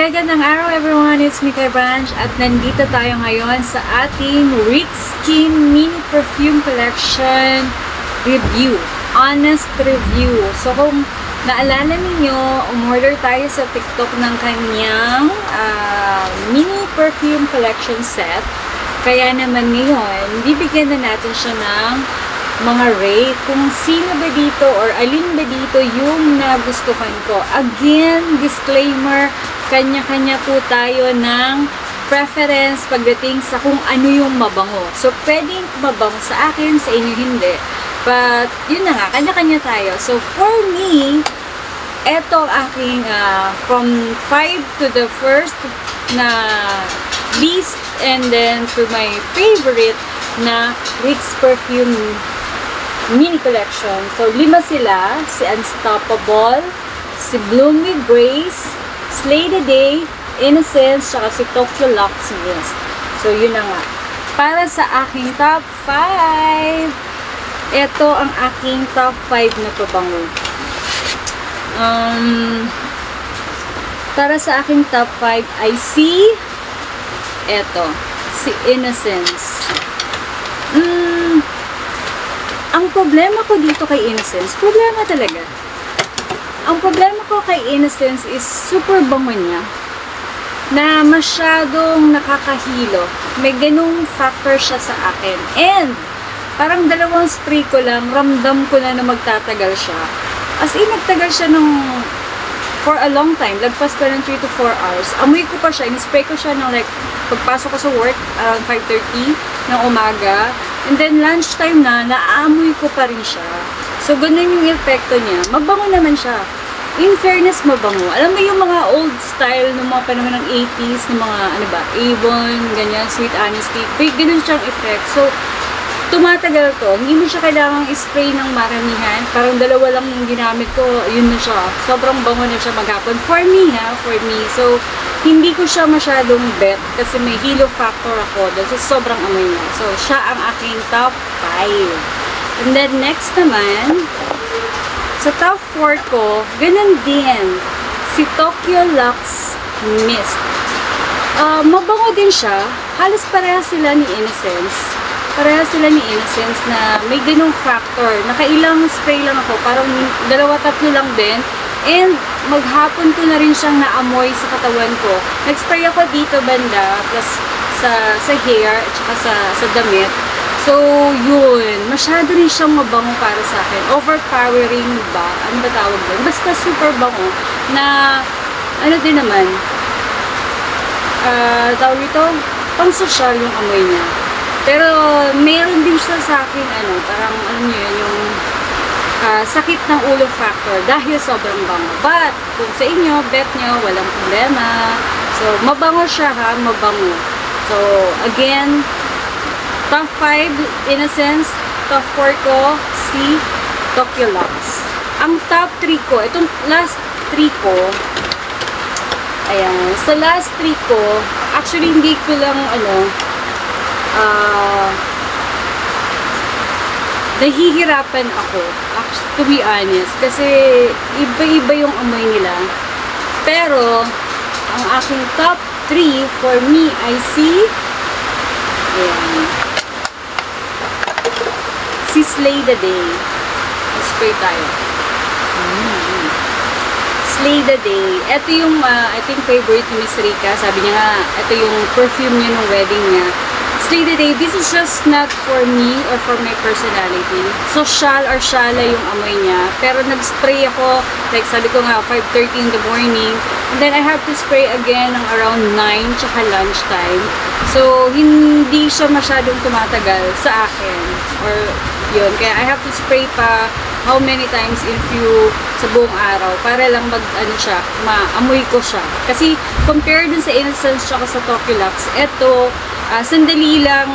Magandang araw everyone, it's me Kay Branch at nandito tayo ngayon sa ating Rick Skin Mini Perfume Collection Review, Honest Review. So kung naalala ninyo, umorder tayo sa TikTok ng kanyang Mini Perfume Collection Set. Kaya naman ngayon, bibigyan na natin siya ng mga rate kung sino ba dito or alin ba dito yung nagustuhan ko. Again, disclaimer, kanya-kanya po tayo ng preference pagdating sa kung ano yung mabango. So, pwedeng mabango sa akin, sa inyo hindi. But, yun na nga, kanya-kanya tayo. So, for me, eto aking from 5 to the first na least and then to my favorite na Rick's Perfume Mini Collection. So, 5 sila. Si Unstoppable, si Bloom with Grace, Slay the Day, Innocence, saka si Tokyo Lux Mist. So, yun na nga. Para sa aking top 5, ito ang aking top 5 na pabango. Para sa aking top 5 ay si Innocence. Ang problema ko dito kay Innocence, problema talaga. Ang problema ko kay Innocence is super bango niya na masyadong nakakahilo. May ganung factor siya sa akin. And, parang 2 spray ko lang, ramdam ko na magtatagal siya. As in, nagtagal siya for a long time. Lagpas ko ng 3 to 4 hours. Amoy ko pa siya. In-spray ko siya ng pagpasok ko sa work, around 5:30 ng umaga. And then, lunchtime na, naaamoy ko pa rin siya. So, ganun yung epekto niya. Mabango naman siya. In fairness, mabango. Alam mo yung mga old style ng mga panahon ng 80s, ng mga, Avon, ganyan, Sweet Honesty. Ganun siyang effect. So, tumatagal to. Hindi mo siya kailangang spray ng maramihan. Parang 2 lang yung ginamit ko, yun na siya. Sobrang bango na siya maghapon. For me, for me. So, hindi ko siya masyadong bet kasi may halo factor ako dahil sa sobrang amoy niya. So, siya ang aking top 5. And then, next naman, sa top 4 ko, ganun din, si Tokyo Lux Mist. Mabango din siya. Halos pareha sila ni Innocence. Pareha sila ni Innocence na may ganung factor. Nakailang spray lang ako. Parang 2-3 lang din. And maghapon ko na rin siyang naamoy sa katawan ko. Nag-spray ako dito banda, plus sa hair, at saka sa damit. So, yun. Masyado rin siyang mabango para sa akin. Overpowering ba? Ano ba tawag doon? Basta super bango na, din naman, tawag ito, pang-social yung amoy niya. Pero, meron din siya sa akin, parang, alam niyo yun, yung sakit ng ulo factor dahil sobrang bango. But, kung sa inyo, bet nyo, walang problema. So, mabango siya mabango. So, again, top 5, Innocence. Top 4 ko, si Tokyo Lux. Ang top 3 ko, itong last 3 ko, ayan, sa last 3 ko, actually, hindi ko lang, nahihirapan ako, to be honest, kasi iba-iba yung amoy nila. Pero, ang aking top 3 for me ay si Slay the Day. Spray tayo. Slay the Day. Ito yung, I think, favorite ni Miss Rika. Sabi niya nga, ito yung perfume niya nung wedding niya. Slay the Day, this is just not for me or for my personality. Social or shala yung amoy niya. Pero nag-spray ako, like sabi ko nga, 5:30 in the morning. And then I have to spray again ng around 9, tsaka lunchtime. So, hindi siya masyadong tumatagal sa akin. Or, yun. Kaya I have to spray pa how many times in few sa buong araw para lang maamoy ko siya. Kasi, compared dun sa Innocence tsaka sa Tokyo Lux, eto, sandali lang,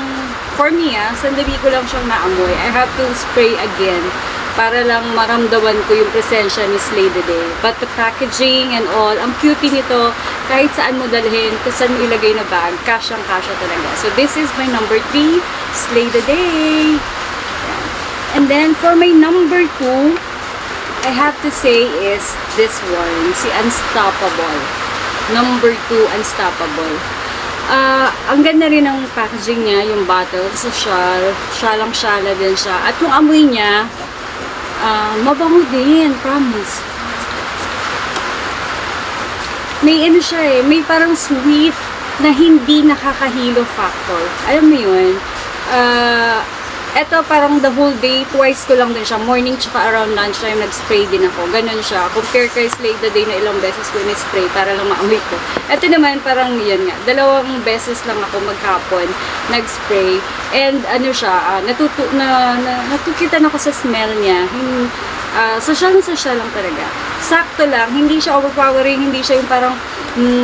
for me sandali ko lang siyang naamoy. I have to spray again para lang maramdaman ko yung presensya ni Slay the Day. But the packaging and all, ang cutie nito, kahit saan mo dalhin, kung saan mo ilagay na bag, kasyang-kasya talaga. So this is my number 3, Slay the Day. And then for my number 2, I have to say is this one, si Unstoppable. Number 2, Unstoppable. Ang ganda rin ng packaging niya, yung bottle. So, syalang-syala din siya. At yung amoy niya, mabango din, promise. May ano siya may parang sweet na hindi nakakahilo factor. Alam mo yun? Eto parang the whole day, twice ko lang din siya. Morning tsaka around lunchtime, nag-spray din ako. Ganon siya. Compare kay Slay the Day na ilang beses ko na-spray para lang maamoy ko. Eto naman parang yan nga. 2 beses lang ako maghapon nag-spray. And ano siya, natukitan ako sa smell niya. Social lang talaga. Sakto lang. Hindi siya overpowering. Hindi siya yung parang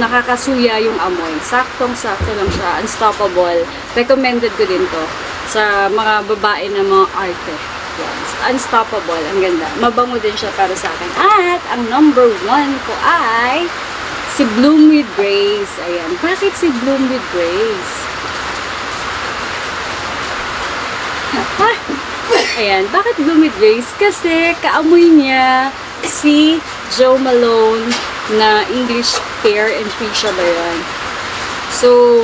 nakakasuya yung amoy. Saktong-sakto lang siya. Unstoppable. Recommended ko din to sa mga babae na mga arte. Yes. Unstoppable. Ang ganda. Mabango din siya para sa akin. At ang number 1 ko ay si Bloom with Grace. Ayan. Bakit si Bloom with Grace? Ayan. Bakit Bloom with Grace? Kasi kaamoy niya si Jo Malone na English Pear and Freesia ba yan? So,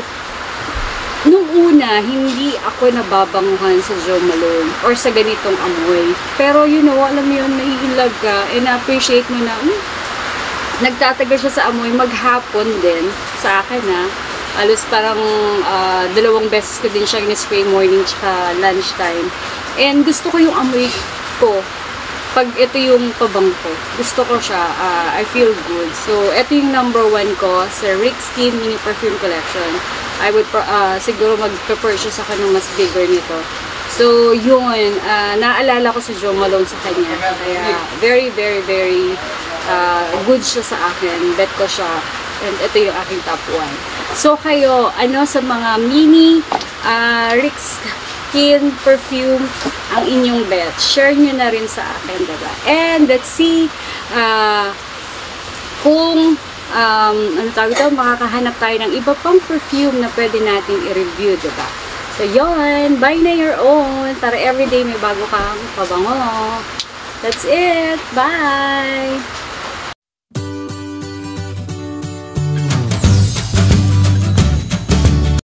nung una, hindi ako nababanguhan sa Jo Malone or sa ganitong amoy. Pero you know, alam mo yun, nai-love ka and na-appreciate mo na nagtatagal siya sa amoy maghapon din sa akin alos parang 2 beses ko din siya in-spray morning tsaka lunchtime. And gusto ko yung amoy ko. Pag ito yung pabango ko, gusto ko siya, I feel good. So, ito yung number 1 ko sa Rick Skin Mini Perfume Collection. I would siguro mag-prefer siya sa kanong mas bigger nito. So, yun, naalala ko si Jo Malone sa kanya. Kaya, very, very, very good siya sa akin. Bet ko siya. And ito yung aking top 1. So, kayo, ano sa mga mini Rick Skin perfume ang inyong bet? Share nyo na rin sa akin, diba? And let's see kung ano tawag ito, makakahanap tayo ng iba pang perfume na pwede nating i-review, diba? So, yon, buy na your own para everyday may bago kang pabango. That's it. Bye!